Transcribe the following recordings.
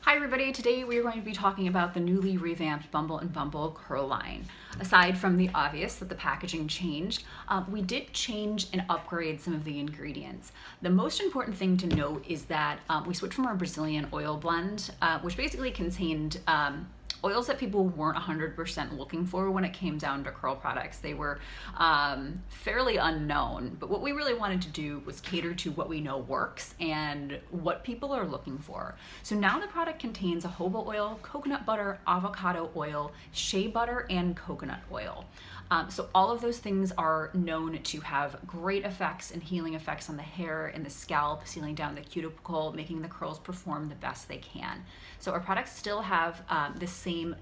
Hi everybody, today we are going to be talking about the newly revamped Bumble & Bumble curl line. Aside from the obvious that the packaging changed, we did change and upgrade some of the ingredients. The most important thing to note is that we switched from our Brazilian oil blend, which basically contained oils that people weren't 100% looking for when it came down to curl products. They were fairly unknown, but what we really wanted to do was cater to what we know works and what people are looking for. So now the product contains jojoba oil, coconut butter, avocado oil, shea butter, and coconut oil. So all of those things are known to have great effects and healing effects on the hair and the scalp, sealing down the cuticle, making the curls perform the best they can. So our products still have the same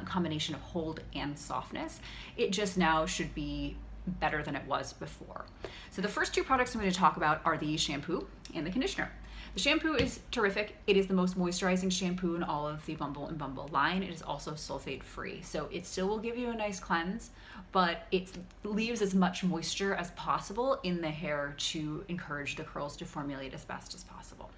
combination of hold and softness. It just now should be better than it was before. So the first two products I'm going to talk about are the shampoo and the conditioner. The shampoo is terrific. It is the most moisturizing shampoo in all of the Bumble & Bumble line. It is also sulfate free. So it still will give you a nice cleanse, but it leaves as much moisture as possible in the hair to encourage the curls to formulate as best as possible.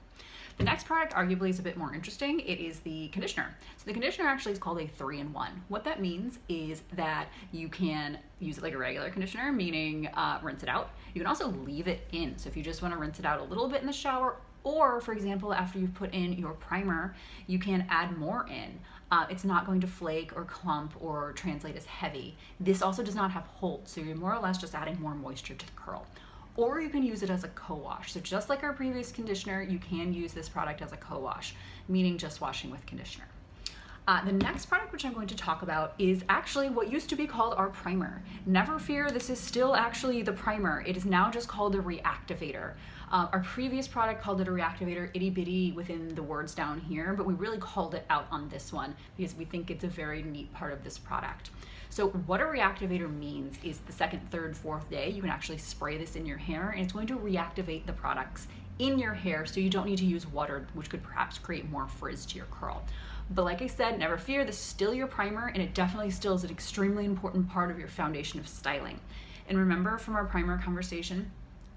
The next product arguably is a bit more interesting. It is the conditioner. So the conditioner actually is called a 3-in-1. What that means is that you can use it like a regular conditioner, meaning rinse it out. You can also leave it in. So if you just want to rinse it out a little bit in the shower, or for example, after you've put in your primer, you can add more in. It's not going to flake or clump or translate as heavy. This also does not have hold, so you're more or less just adding more moisture to the curl. Or you can use it as a co-wash. So just like our previous conditioner, you can use this product as a co-wash, meaning just washing with conditioner. The next product which I'm going to talk about is actually what used to be called our primer. Never fear, this is still actually the primer. It is now just called the reactivator. Our previous product called it a reactivator, itty bitty within the words down here, but we really called it out on this one because we think it's a very neat part of this product. So what a reactivator means is the second, third, fourth day, you can actually spray this in your hair and it's going to reactivate the products in your hair so you don't need to use water, which could perhaps create more frizz to your curl. But like I said, never fear, this is still your primer and it definitely still is an extremely important part of your foundation of styling. And remember from our primer conversation,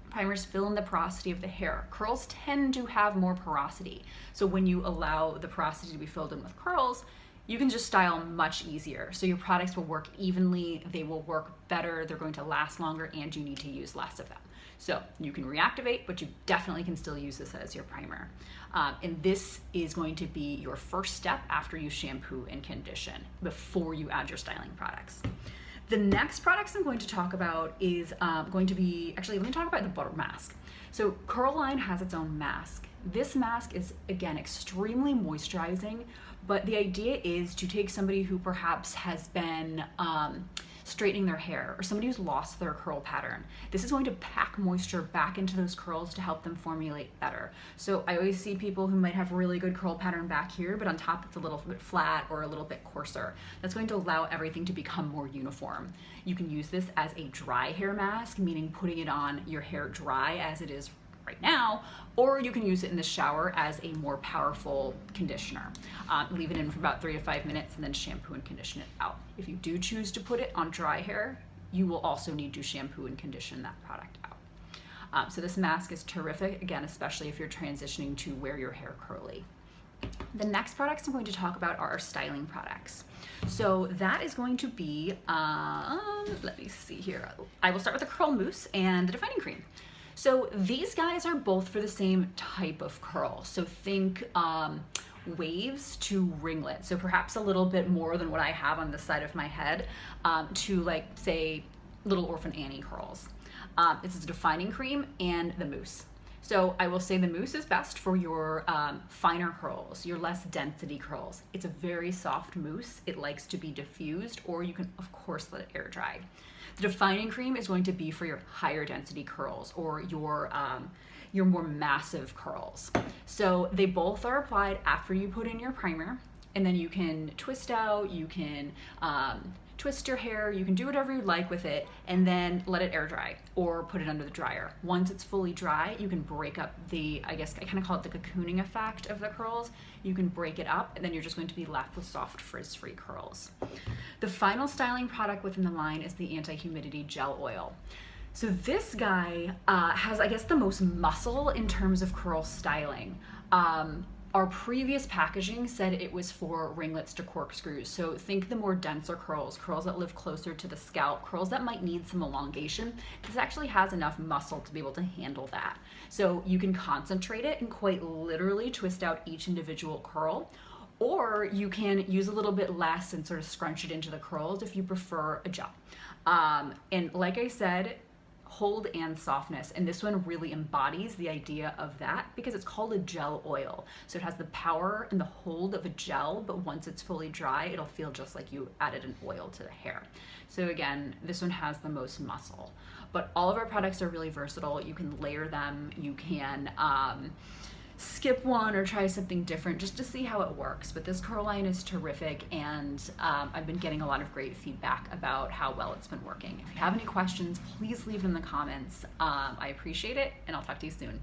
primers fill in the porosity of the hair. Curls tend to have more porosity. So when you allow the porosity to be filled in with curls, you can just style much easier. So your products will work evenly, they will work better, they're going to last longer, and you need to use less of them. So you can reactivate, but you definitely can still use this as your primer. And this is going to be your first step after you shampoo and condition before you add your styling products. The next products I'm going to talk about is going to be, actually let me talk about the butter mask. So Curl Line has its own mask. This mask is, again, extremely moisturizing, but the idea is to take somebody who perhaps has been straightening their hair or somebody who's lost their curl pattern. This is going to pack moisture back into those curls to help them formulate better. So I always see people who might have really good curl pattern back here, but on top it's a little bit flat or a little bit coarser. That's going to allow everything to become more uniform. You can use this as a dry hair mask, meaning putting it on your hair dry as it is right now, or you can use it in the shower as a more powerful conditioner. Leave it in for about 3 to 5 minutes and then shampoo and condition it out. If you do choose to put it on dry hair, you will also need to shampoo and condition that product out. So this mask is terrific, again, especially if you're transitioning to wear your hair curly. The next products I'm going to talk about are our styling products. So that is going to be, let me see here. I will start with the Curl Mousse and the Defining Cream. So these guys are both for the same type of curl. So think waves to ringlets. So perhaps a little bit more than what I have on the side of my head to like say Little Orphan Annie curls. This is a Defining Cream and the mousse. So I will say the mousse is best for your finer curls, your less density curls. It's a very soft mousse. It likes to be diffused, or you can of course let it air dry. The Defining Cream is going to be for your higher density curls or your more massive curls. So they both are applied after you put in your primer, and then you can twist out, you can twist your hair, you can do whatever you like with it, and then let it air dry or put it under the dryer. Once it's fully dry, you can break up the, I guess I kind of call it the cocooning effect of the curls. You can break it up, and then you're just going to be left with soft frizz-free curls. The final styling product within the line is the Anti-Humidity Gel Oil. So this guy has, I guess, the most muscle in terms of curl styling. Our previous packaging said it was for ringlets to corkscrews. So think the more denser curls, curls that live closer to the scalp, curls that might need some elongation. This actually has enough muscle to be able to handle that. So you can concentrate it and quite literally twist out each individual curl, or you can use a little bit less and sort of scrunch it into the curls if you prefer a gel. And like I said, hold and softness, and this one really embodies the idea of that because it's called a gel oil. So it has the power and the hold of a gel, but once it's fully dry, it'll feel just like you added an oil to the hair. So again, this one has the most muscle, but all of our products are really versatile. You can layer them, you can skip one or try something different just to see how it works. But this curl line is terrific, and I've been getting a lot of great feedback about how well it's been working. If you have any questions, please leave them in the comments. I appreciate it, and I'll talk to you soon.